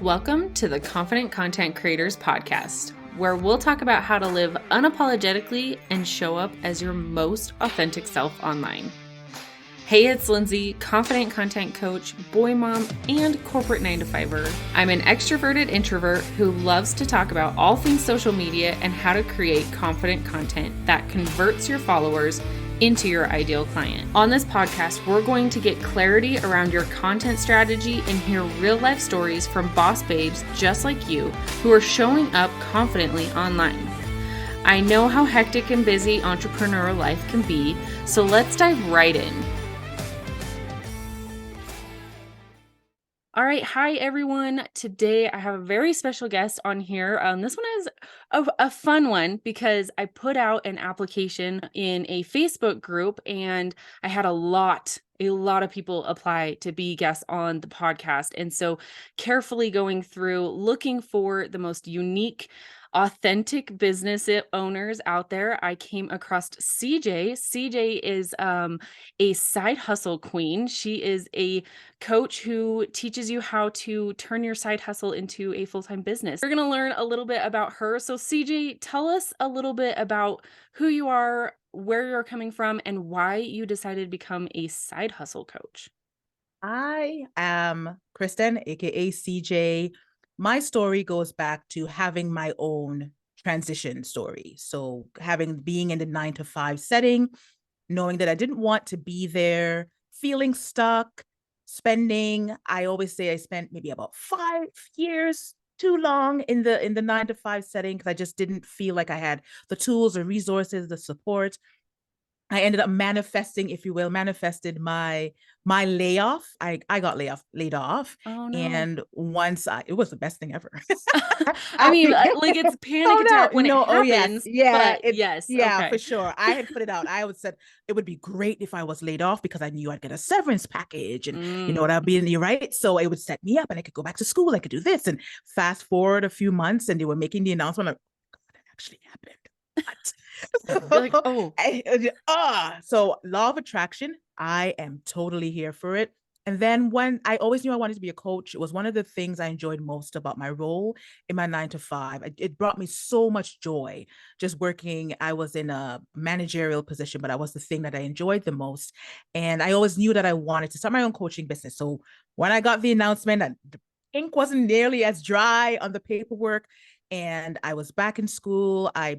Welcome to the Confident Content Creators Podcast, where we'll talk about how to live unapologetically and show up as your most authentic self online. Hey, it's Lindsay, confident content coach, boy mom, and corporate 9-to-5er. I'm an extroverted introvert who loves to talk about all things social media and how to create confident content that converts your followers into your ideal client. On this podcast, we're going to get clarity around your content strategy and hear real life stories from boss babes just like you who are showing up confidently online. I know how hectic and busy entrepreneurial life can be, so let's dive right in. All right. Hi, everyone. Today I have a very special guest on here. This one is a fun one because I put out an application in a Facebook group and I had a lot of people apply to be guests on the podcast. And so carefully going through looking for the most unique, authentic business owners out there, I came across CJ. CJ is a side hustle queen. She is a coach who teaches you how to turn your side hustle into a full-time business. We're going to learn a little bit about her. So CJ, tell us a little bit about who you are, where you're coming from, and why you decided to become a side hustle coach. I am Kristen, aka CJ. My story goes back to having my own transition story. So being in the 9-to-5 setting, knowing that I didn't want to be there, feeling stuck, I always say I spent maybe about 5 years too long in the 9-to-5 setting because I just didn't feel like I had the tools or resources, the support. I ended up manifested my layoff. I got laid off. Oh no. And it was the best thing ever. I mean, like it's panic attack when it happens. Yes. Okay. For sure. I had put it out. I would said it would be great if I was laid off because I knew I'd get a severance package and you know what I'd be in the right. So it would set me up and I could go back to school. I could do this. And fast forward a few months and they were making the announcement. I'm like, oh, God, it actually happened. You're like, oh. So law of attraction, I am totally here for it. And then when I always knew I wanted to be a coach, it was one of the things I enjoyed most about my role in my 9-to-5. It brought me so much joy just working. I was in a managerial position, but I was the thing that I enjoyed the most. And I always knew that I wanted to start my own coaching business. So when I got the announcement that the ink wasn't nearly as dry on the paperwork, and I was back in school. I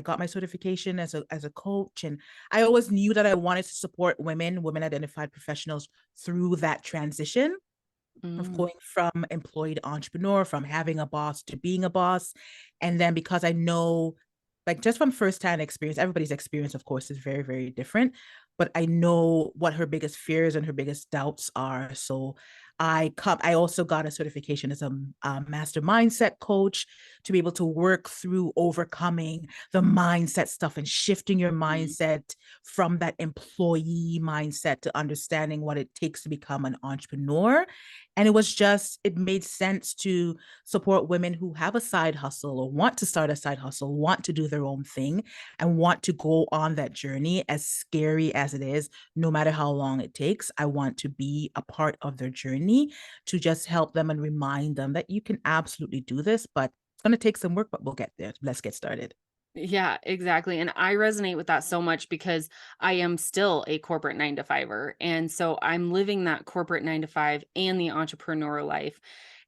got my certification as a coach. And I always knew that I wanted to support women identified professionals through that transition of going from employed entrepreneur, from having a boss to being a boss. And then because I know, like just from firsthand experience, everybody's experience, of course, is very, very different. But I know what her biggest fears and her biggest doubts are. So I also got a certification as a master mindset coach to be able to work through overcoming the mindset stuff and shifting your mindset from that employee mindset to understanding what it takes to become an entrepreneur. And it made sense to support women who have a side hustle or want to start a side hustle, want to do their own thing, and want to go on that journey, as scary as it is, no matter how long it takes. I want to be a part of their journey to just help them and remind them that you can absolutely do this, but it's going to take some work, but we'll get there. Let's get started. Yeah, exactly. And I resonate with that so much because I am still a corporate 9-to-5er. And so I'm living that corporate 9-to-5 and the entrepreneurial life.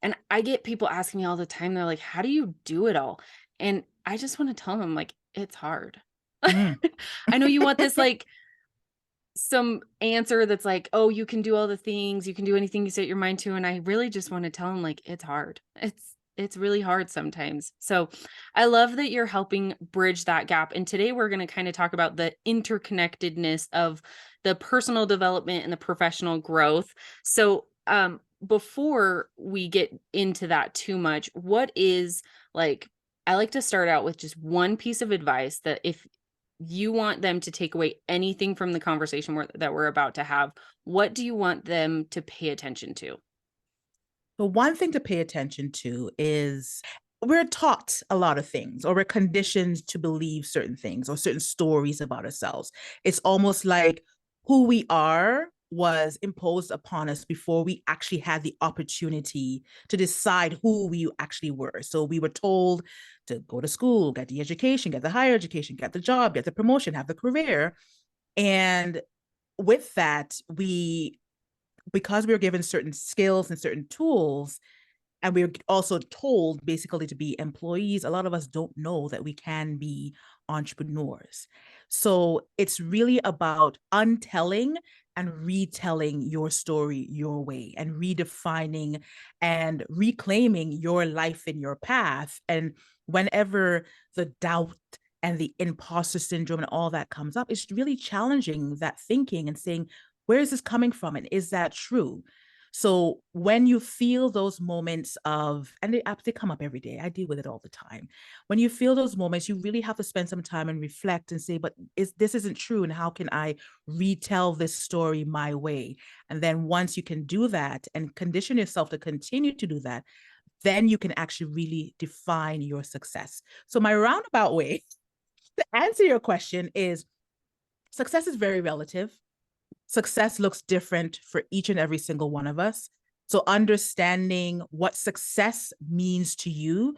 And I get people asking me all the time, they're like, how do you do it all? And I just want to tell them, like, it's hard. I know you want this, like, some answer that's like, oh, you can do all the things, you can do anything you set your mind to. And I really just want to tell them, like, it's hard. It's really hard sometimes. So I love that you're helping bridge that gap. And today we're going to kind of talk about the interconnectedness of the personal development and the professional growth. So before we get into that too much, what is like, I like to start out with just one piece of advice that if you want them to take away anything from the conversation that we're about to have, what do you want them to pay attention to? The one thing to pay attention to is we're taught a lot of things, or we're conditioned to believe certain things or certain stories about ourselves. It's almost like who we are was imposed upon us before we actually had the opportunity to decide who we actually were. So we were told to go to school, get the education, get the higher education, get the job, get the promotion, have the career. And with that, because we were given certain skills and certain tools, and we're also told basically to be employees, a lot of us don't know that we can be entrepreneurs. So it's really about untelling and retelling your story your way, and redefining and reclaiming your life and your path. And whenever the doubt and the imposter syndrome and all that comes up, it's really challenging that thinking and saying, where is this coming from? And is that true? So when you feel those moments of, and they come up every day, I deal with it all the time. When you feel those moments, you really have to spend some time and reflect and say, but this isn't true, and how can I retell this story my way? And then once you can do that and condition yourself to continue to do that, then you can actually really define your success. So my roundabout way to answer your question is, success is very relative. Success looks different for each and every single one of us. So understanding what success means to you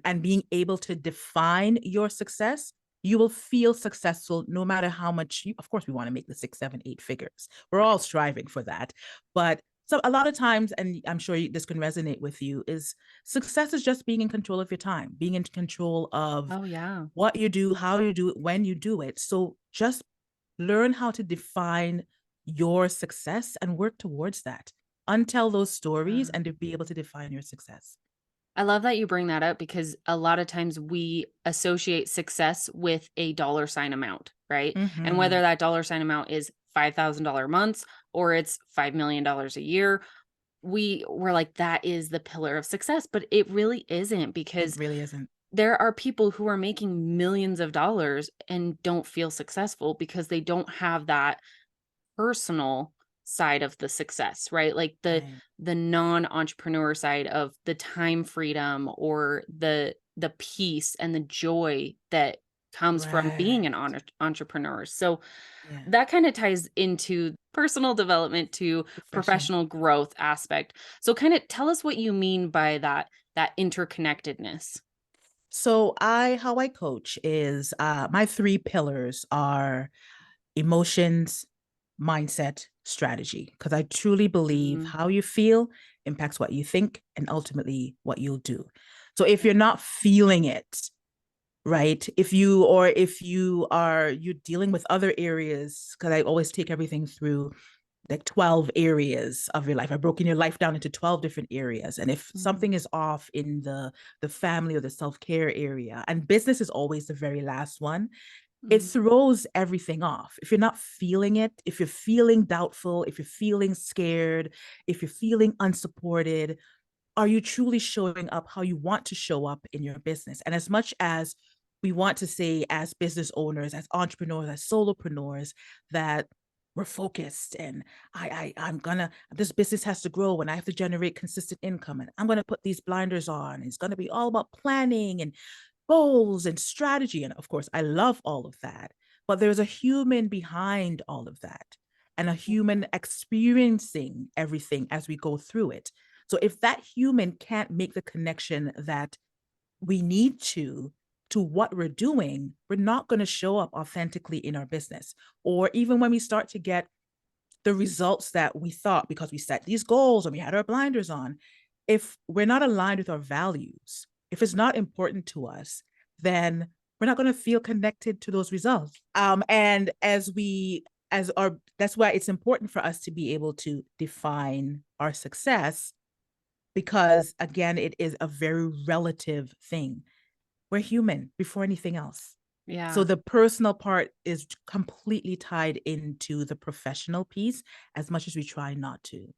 and being able to define your success, you will feel successful no matter how much of course, we want to make the 6, 7, 8 figures. We're all striving for that. But so a lot of times, and I'm sure this can resonate with you, is success is just being in control of your time, being in control of Oh, yeah. what you do, how you do it, when you do it. So just learn how to define your success and work towards that. Untell those stories Yeah. and to be able to define your success. I love that you bring that up because a lot of times we associate success with a dollar sign amount, right? And whether Mhm. that dollar sign amount is $5,000 months or it's $5 million a year, we're like, that is the pillar of success. But it really isn't, It because really isn't. there are people who are making millions of dollars and don't feel successful because they don't have that personal side of the success, right? Like Right. the non-entrepreneur side of the time freedom, or the peace and the joy that comes from being an Right. entrepreneur. So Yeah. that kind of ties into personal development to Professional. professional growth aspect. So kind of tell us what you mean by that interconnectedness. So how I coach is, my 3 pillars are emotions, mindset, strategy, because I truly believe Mhm. how you feel impacts what you think and ultimately what you'll do. So if you're Yeah. not feeling it, right? If you're dealing with other areas, because I always take everything through like 12 areas of your life. I've broken your life down into 12 different areas. And if Mhm. something is off in the family or the self-care area, and business is always the very last one, it Mhm. throws everything off. If you're not feeling it, if you're feeling doubtful, if you're feeling scared, if you're feeling unsupported, are you truly showing up how you want to show up in your business? And as much as we want to say, as business owners, as entrepreneurs, as solopreneurs, that we're focused, and I'm gonna, this business has to grow and I have to generate consistent income, and I'm gonna put these blinders on. It's gonna be all about planning and goals and strategy. And of course, I love all of that. But there's a human behind all of that, and a human experiencing everything as we go through it. So if that human can't make the connection that we need to what we're doing, we're not going to show up authentically in our business. Or even when we start to get the results that we thought, because we set these goals and we had our blinders on, if we're not aligned with our values, if it's not important to us, then we're not going to feel connected to those results. And as our, that's why it's important for us to be able to define our success, because again, it is a very relative thing. We're human before anything else. So Yeah. the personal part is completely tied into the professional piece, as much as we try not to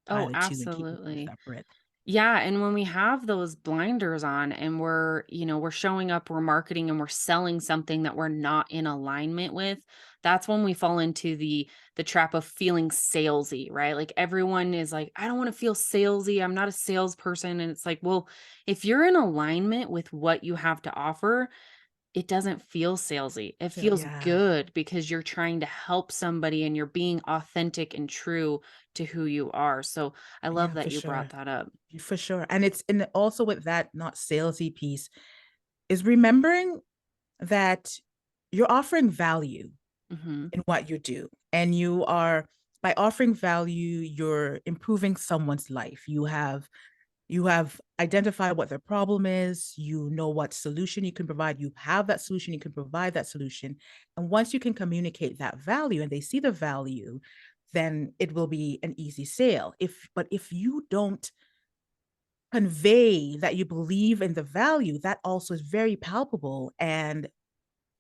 tie Oh, the two and keep them absolutely. separate. Yeah, and when we have those blinders on and we're showing up, we're marketing and we're selling something that we're not in alignment with, that's when we fall into the trap of feeling salesy, right? Like everyone is like, I don't want to feel salesy. I'm not a salesperson. And it's like, well, if you're in alignment with what you have to offer, it doesn't feel salesy. It So feels yeah, good because you're trying to help somebody and you're being authentic and true to who you are. So I love yeah, that for you brought sure. that up. For sure. And it's and also with that not salesy piece is remembering that you're offering value Mhm. in what you do. And you are by offering value, you're improving someone's life. You have identified what their problem is, you know what solution you can provide, you have that solution, you can provide that solution. And once you can communicate that value and they see the value, then it will be an easy sale. If you don't convey that you believe in the value, that also is very palpable, and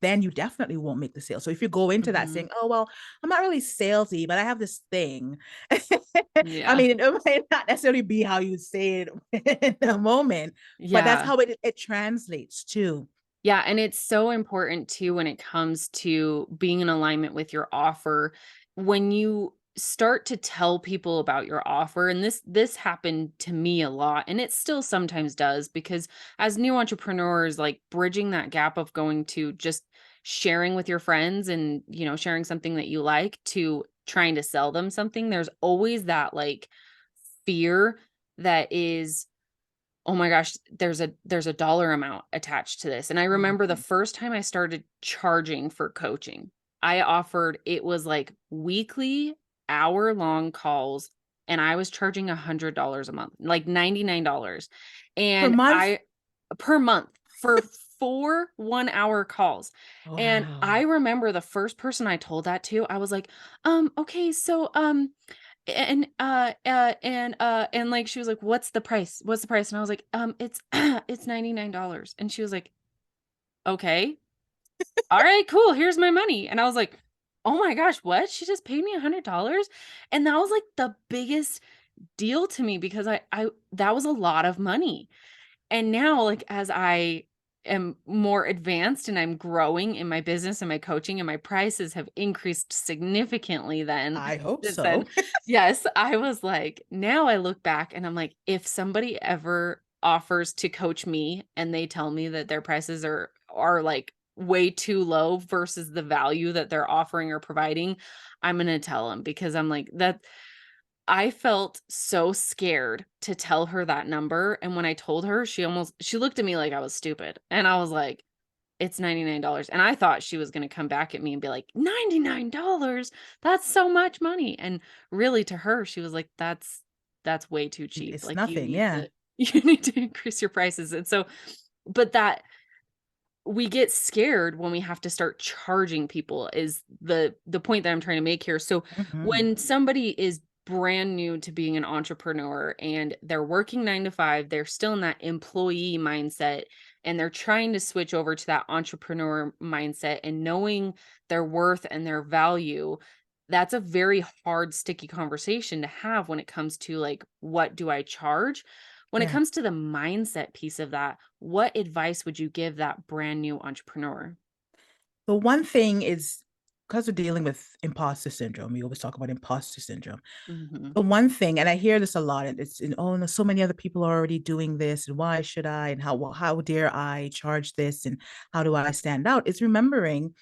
then you definitely won't make the sale. So if you go into that Mhm. saying, "Oh well, I'm not really salesy, but I have this thing," I Yeah. mean, it might not necessarily be how you say it in the moment, but that's Yeah. how it translates too. Yeah, and it's so important too when it comes to being in alignment with your offer. When you start to tell people about your offer, and this happened to me a lot, and it still sometimes does because as new entrepreneurs, like bridging that gap of going to just sharing with your friends and, sharing something that you like to trying to sell them something, there's always that like fear that is, oh my gosh, there's a dollar amount attached to this, and I remember the Mhm. first time I started charging for coaching, I offered it was, like, weekly, hour-long calls, and I was charging $100 a month, like, $99, Per and month? I per month for 4 one-hour calls, and I Wow. remember the first person I told that to, I was like, okay, so, and like, she was like, "What's the price? What's the price?" And I was like, it's it's $99." And she was like, "Okay. Alright, cool. Here's my money." And I was like, "Oh my gosh, what? She just paid me $100?" And that was, like, the biggest deal to me because I that was a lot of money. And now, like, as I am more advanced and I'm growing in my business and my coaching and my prices have increased significantly then I hope since then. so. Yes, I was like, now I look back and I'm like, if somebody ever offers to coach me and they tell me that their prices are like way too low versus the value that they're offering or providing, I'm gonna tell them because I'm like that I felt so scared to tell her that number, and when I told her, she looked at me like I was stupid, and I was like, "It's $99." And I thought she was gonna come back at me and be like, "$99? That's so much money." And really to her, she was like, "That's way too cheap. It's Like, you nothing. need Yeah. to you need to increase your prices." And so but that we get scared when we have to start charging people is the point that I'm trying to make here. So Mhm. when somebody is brand new to being an entrepreneur and they're working 9 to 5, they're still in that employee mindset and they're trying to switch over to that entrepreneur mindset and knowing their worth and their value, that's a very hard sticky conversation to have when it comes to like what do I charge? When it Yeah. comes to the mindset piece of that, what advice would you give that brand new entrepreneur? The one thing is because we're dealing with imposter syndrome, we always talk about imposter syndrome. Mhm. The one thing, and I hear this a lot, and it's in, oh no, so many other people are already doing this, and why should I? And how dare I charge this? And how do I stand out? It's remembering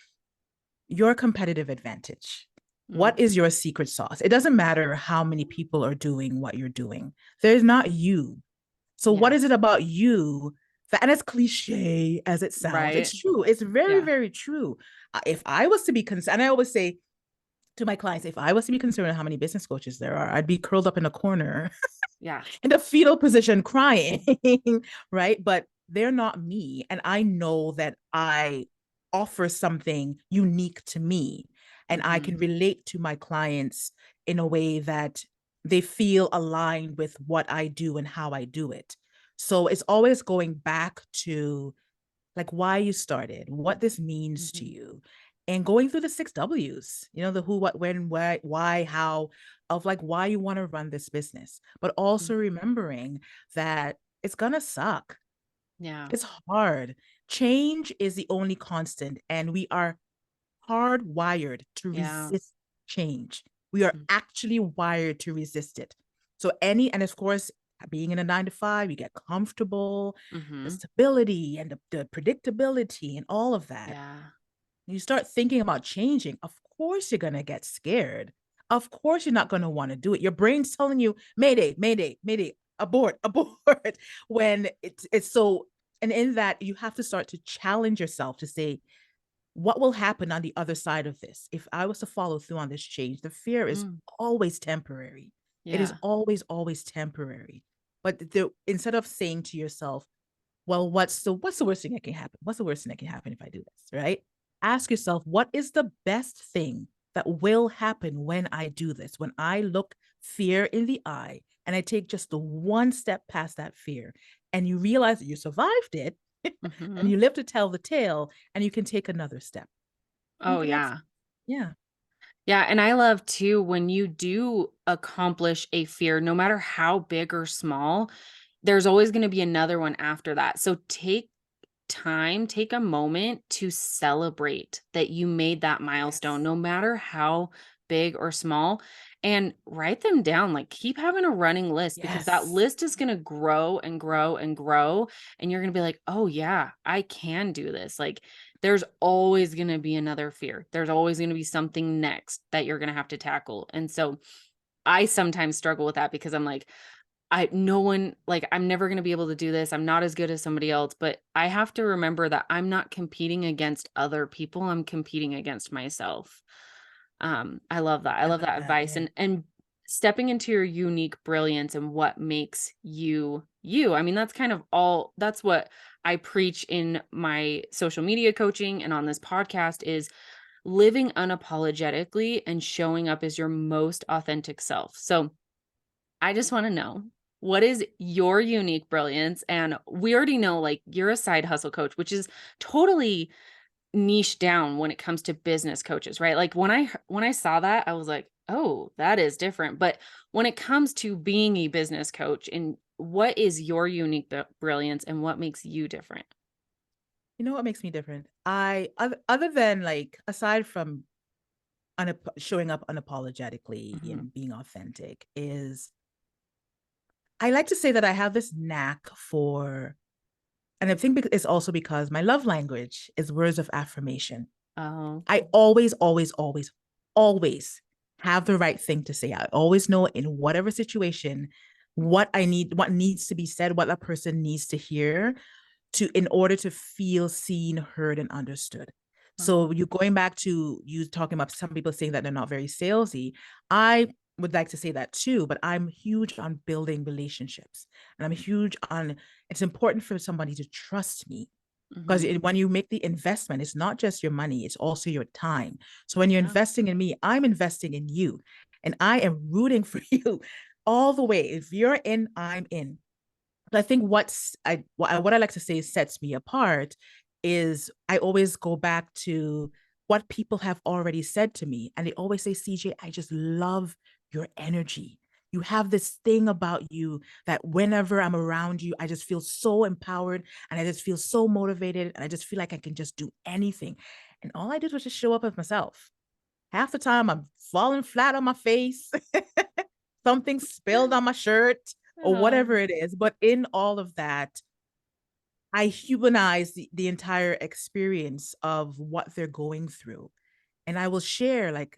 your competitive advantage. What Mhm. is your secret sauce? It doesn't matter how many people are doing what you're doing. There's not you. So what Yeah. is it about you that, and as cliche as it sounds, Right. it's true. It's very, Yeah. very true. If I was to be concerned, and I always say to my clients, if I was to be concerned with how many business coaches there are, I'd be curled up in a corner Yeah. in a fetal position crying, right? But they're not me. And I know that I offer something unique to me and I Mhm. can relate to my clients in a way that they feel aligned with what I do and how I do it. So it's always going back to like why you started, what this means to Mhm. you, and going through the 6 W's, the who, what, when, why, how, of like why you want to run this business, but also Mhm. remembering that it's gonna suck. Yeah. It's hard. Change is the only constant, and we are hardwired to Yeah. resist change. We are Mm. actually wired to resist it. So any, and of course, being in a 9 to 5, you get comfortable, the Mhm. stability and the predictability and all of that. Yeah. You start thinking about changing, of course you're going to get scared. Of course you're not going to want to do it. Your brain's telling you, Mayday, Mayday, Mayday, abort, abort. when it's so, and in that you have to start to challenge yourself to say, what will happen on the other side of this? If I was to follow through on this change, the fear is Mm. always temporary. It is Yeah. always, always temporary. But instead of saying to yourself, well, what's the worst thing that can happen? What's the worst thing that can happen if I do this? Right? Ask yourself, what is the best thing that will happen when I do this? When I look fear in the eye and I take just the one step past that fear, and you realize that you survived it, and Mhm. you live to tell the tale, and you can take another step. You Oh, can make, yeah. yeah. Yeah, and I love too when you do accomplish a fear, no matter how big or small, there's always gonna be another one after that. So take time, take a moment to celebrate that you made that milestone, Yes. no matter how big or small, and write them down. Like, keep having a running list because that Yes. list is going to grow and grow and grow. And you're going to be like, oh, yeah, I can do this. Like, there's always going to be another fear. There's always going to be something next that you're going to have to tackle. And so I sometimes struggle with that because I'm like, no one like, I'm never gonna be able to do this, I'm not as good as somebody else, but I have to remember that I'm not competing against other people, I'm competing against myself. I I love love that that. advice, Yeah. and stepping into your unique brilliance and what makes you, you. I mean, that's kind of all that's what I preach in my social media coaching and on this podcast is living unapologetically and showing up as your most authentic self. So I just wanna know, what is your unique brilliance? And we already know, like, you're a side hustle coach, which is totally niche down when it comes to business coaches, right? Like, when I saw that, I was like, "Oh, that is different." But when it comes to being a business coach, and what is your unique brilliance and what makes you different? You know what makes me different? Other than like, aside from showing up unapologetically Mhm. and being authentic, is I like to say that I have this knack for, and I think it's also because my love language is words of affirmation. Oh, I always, always, always, always have the right thing to say. I always know in whatever situation what I need, what needs to be said, what that person needs to hear to in order to feel seen, heard, and understood. wow. So you going back to you talking about some people saying that they're not very salesy. I would like to say that too, but I'm huge on building relationships. And I'm huge on it's important for somebody to trust me because Mhm. when you make the investment, it's not just your money, it's also your time. So when you're Yeah. investing in me, I'm investing in you and I am rooting for you all the way. If you're in, I'm in. But I think what I like to say sets me apart is I always go back to what people have already said to me. And they always say, CJ, I just love your energy. You have this thing about you that whenever I'm around you, I just feel so empowered and I just feel so motivated and I just feel like I can just do anything. And all I did was just show up as myself. Half the time I'm falling flat on my face, something spilled on my shirt or Oh, whatever it is. But in all of that, I humanize the entire experience of what they're going through. And I will share, like,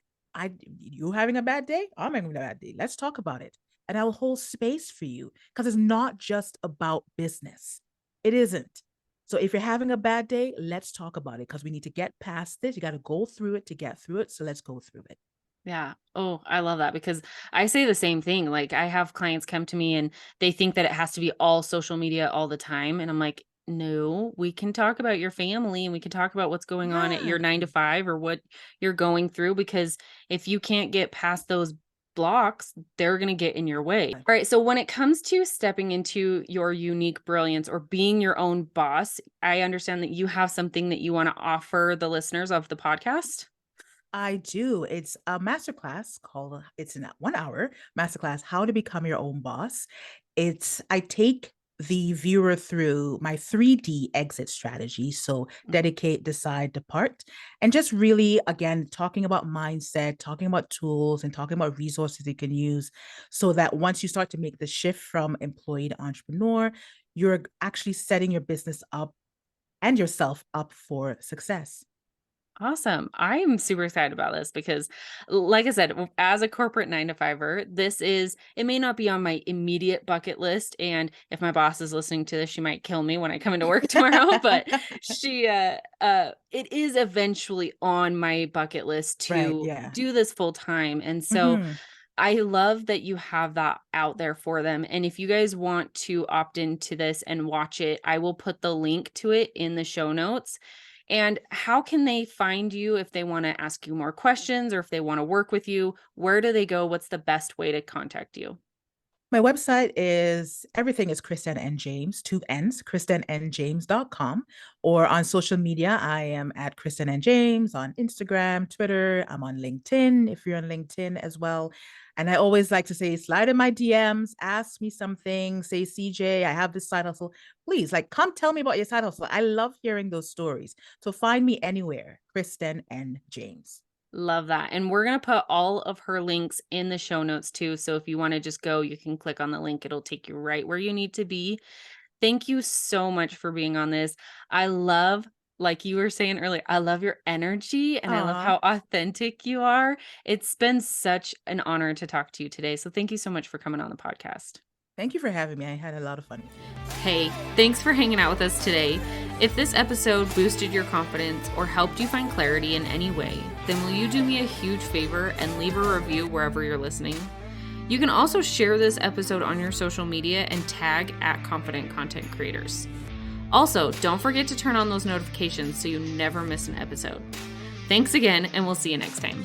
you having a bad day? I'm having a bad day. Let's talk about it. And I will hold space for you because it's not just about business. It isn't. So if you're having a bad day, let's talk about it because we need to get past this. You got to go through it to get through it. So let's go through it. yeah. Oh, I love that because I say the same thing. Like, I have clients come to me and they think that it has to be all social media all the time. And I'm like, no, we can talk about your family and we can talk about what's going on at Yeah. your 9 to 5 or what you're going through. Because if you can't get past those blocks, they're going to get in your way. All right. So, when it comes to stepping into your unique brilliance or being your own boss, I understand that you have something that you want to offer the listeners of the podcast. I do. It's a masterclass called, it's in that 1 hour masterclass, How to Become Your Own Boss. I take the viewer through my 3D exit strategy. So dedicate, decide, depart. And just really, again, talking about mindset, talking about tools, and talking about resources you can use so that once you start to make the shift from employee to entrepreneur, you're actually setting your business up and yourself up for success. Awesome. I'm super excited about this because, like I said, as a corporate 9 to 5er, it may not be on my immediate bucket list. And if my boss is listening to this, she might kill me when I come into work tomorrow, but it is eventually on my bucket list Right. to Yeah. do this full time. And so Hmm. I love that you have that out there for them. And if you guys want to opt into this and watch it, I will put the link to it in the show notes. And how can they find you if they want to ask you more questions or if they want to work with you? Where do they go? What's the best way to contact you? My website is everything is Kristen N. James, two N's, KristenNJames.com. Or on social media, I am at Kristen N. James on Instagram, Twitter. I'm on LinkedIn if you're on LinkedIn as well. And I always like to say, slide in my DMs, ask me something, say, CJ, I have this side hustle. Please, like, come tell me about your side hustle. I love hearing those stories. So find me anywhere, Kristen N. James. Love that. And we're going to put all of her links in the show notes too. So if you want to just go, you can click on the link. It'll take you right where you need to be. Thank you so much for being on this. I love, like you were saying earlier, I love your energy and I love Aw, how authentic you are. It's been such an honor to talk to you today. So thank you so much for coming on the podcast. thank you for having me. I had a lot of fun. Hey, thanks for hanging out with us today. If this episode boosted your confidence or helped you find clarity in any way, then will you do me a huge favor and leave a review wherever you're listening? You can also share this episode on your social media and tag at Confident Content Creators. Also, don't forget to turn on those notifications so you never miss an episode. Thanks again, and we'll see you next time.